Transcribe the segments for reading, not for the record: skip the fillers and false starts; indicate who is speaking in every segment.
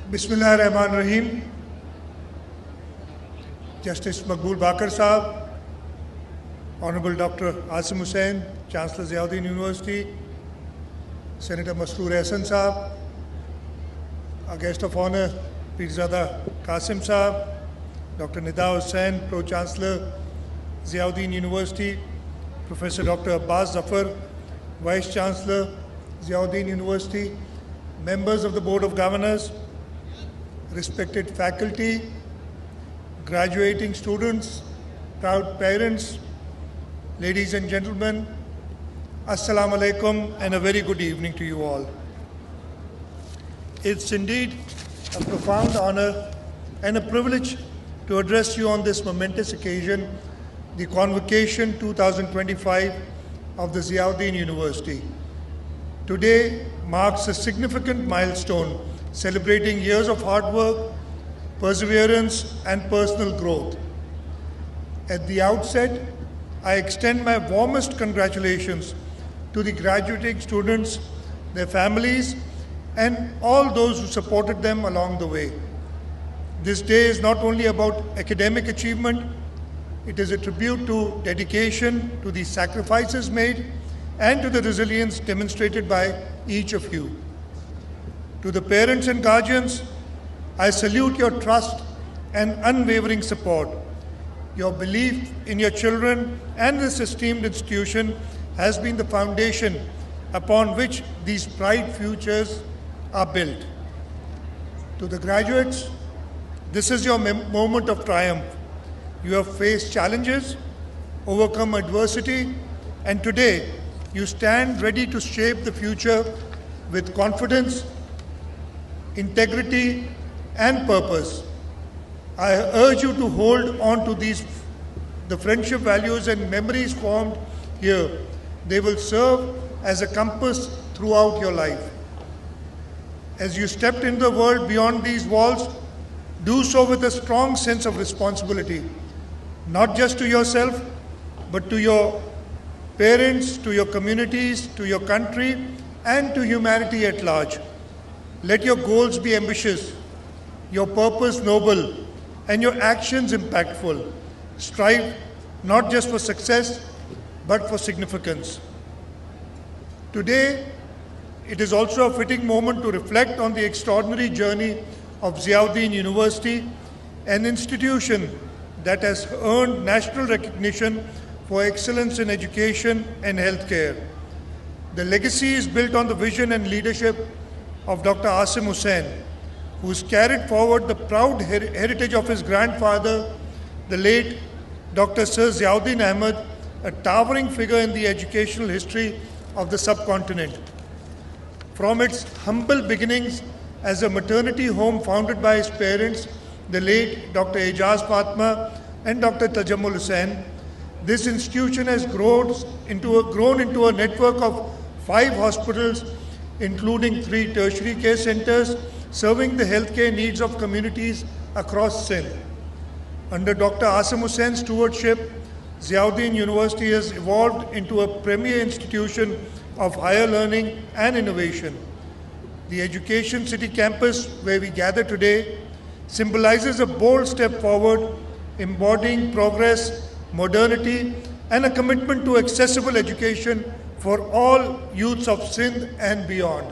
Speaker 1: Bismillahirrahmanirrahim. Justice Maqbool Bakar Sahab, Honorable Dr. Asim Hussain, Chancellor Ziauddin University, Senator Masroor Ehsan Sahab, our guest of honor, Pirzada Qasim Sahab, Dr. Nida Hussain, Pro-Chancellor Ziauddin University, Professor Dr. Abbas Zafar, Vice Chancellor Ziauddin University, members of the Board of Governors, respected faculty, graduating students, proud parents, ladies and gentlemen, Assalamu alaikum and a very good evening to you all. It's indeed a profound honor and a privilege to address you on this momentous occasion, the Convocation 2025 of the Ziauddin University. Today marks a significant milestone celebrating years of hard work, perseverance, and personal growth. At the outset, I extend my warmest congratulations to the graduating students, their families, and all those who supported them along the way. This day is not only about academic achievement, it is a tribute to dedication, to the sacrifices made, and to the resilience demonstrated by each of you. To the parents and guardians, I salute your trust and unwavering support. Your belief in your children and this esteemed institution has been the foundation upon which these bright futures are built. To the graduates, this is your moment of triumph. You have faced challenges, overcome adversity, and today you stand ready to shape the future with confidence, integrity, and purpose. I urge you to hold on to the friendship values and memories formed here. They will serve as a compass throughout your life. As you stepped into the world beyond these walls, do so with a strong sense of responsibility, not just to yourself, but to your parents, to your communities, to your country, and to humanity at large. Let your goals be ambitious, your purpose noble, and your actions impactful. Strive not just for success, but for significance. Today, it is also a fitting moment to reflect on the extraordinary journey of Ziauddin University, an institution that has earned national recognition for excellence in education and healthcare. The legacy is built on the vision and leadership of Dr. Asim Hussain, who has carried forward the proud heritage of his grandfather, the late Dr. Sir Ziauddin Ahmed, a towering figure in the educational history of the subcontinent. From its humble beginnings as a maternity home founded by his parents, the late Dr. Ejaz Fatma and Dr. Tajammul Hussain, this institution has grown into a network of 5 hospitals, including 3 tertiary care centers, serving the healthcare needs of communities across Sindh. Under Dr. Asim Hussein's stewardship, Ziauddin University has evolved into a premier institution of higher learning and innovation. The Education City campus, where we gather today, symbolizes a bold step forward, embodying progress, modernity, and a commitment to accessible education for all youths of Sindh and beyond.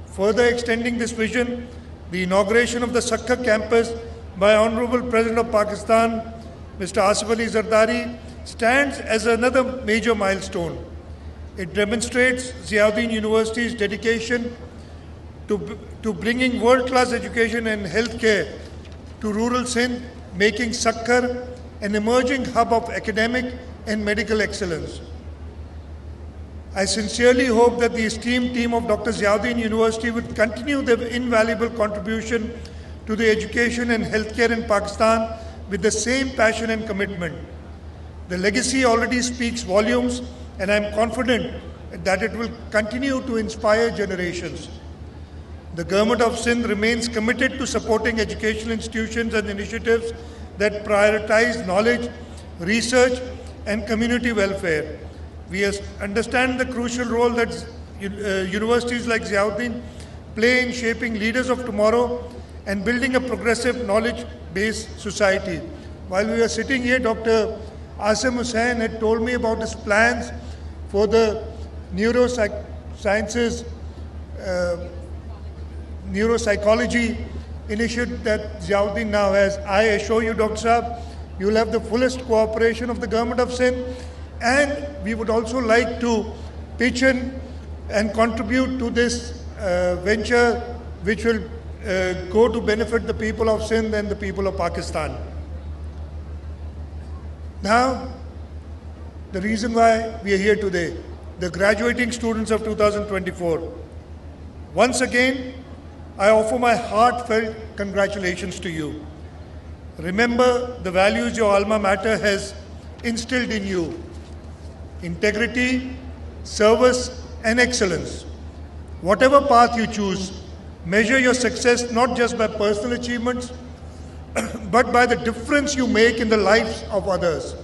Speaker 1: Further extending this vision, the inauguration of the Sakkha campus by Honorable President of Pakistan, Mr. Asif Ali Zardari, stands as another major milestone. It demonstrates Ziauddin University's dedication to bringing world-class education and healthcare to rural Sindh, making Sakkha an emerging hub of academic and medical excellence. I sincerely hope that the esteemed team of Dr. Ziauddin University will continue their invaluable contribution to the education and healthcare in Pakistan with the same passion and commitment. The legacy already speaks volumes, and I am confident that it will continue to inspire generations. The Government of Sindh remains committed to supporting educational institutions and initiatives that prioritize knowledge, research, and community welfare. We understand the crucial role that universities like Ziauddin play in shaping leaders of tomorrow and building a progressive knowledge-based society. While we were sitting here, Dr. Asim Hussain had told me about his plans for the neurosciences, neuropsychology initiative that Ziauddin now has. I assure you, Dr. Saab, you will have the fullest cooperation of the government of Sindh, and we would also like to pitch in and contribute to this venture which will go to benefit the people of Sindh and the people of Pakistan. Now, the reason why we are here today, the graduating students of 2024. Once again, I offer my heartfelt congratulations to you. Remember the values your alma mater has instilled in you: integrity, service, and excellence. Whatever path you choose, measure your success not just by personal achievements, but by the difference you make in the lives of others.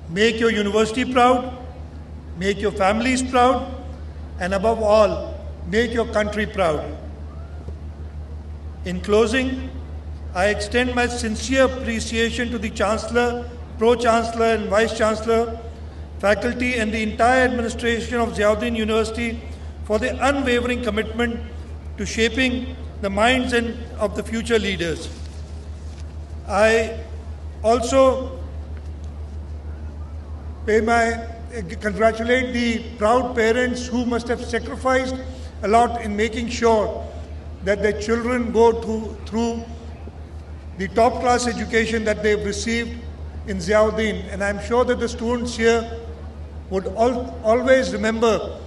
Speaker 1: Make your university proud, make your families proud, and above all, make your country proud. In closing, I extend my sincere appreciation to the Chancellor, Pro-Chancellor, and Vice-Chancellor, faculty, and the entire administration of Ziauddin University for their unwavering commitment to shaping the minds of the future leaders. I also congratulate the proud parents who must have sacrificed a lot in making sure that their children go through the top-class education that they've received in Ziauddin. And I'm sure that the students here would always remember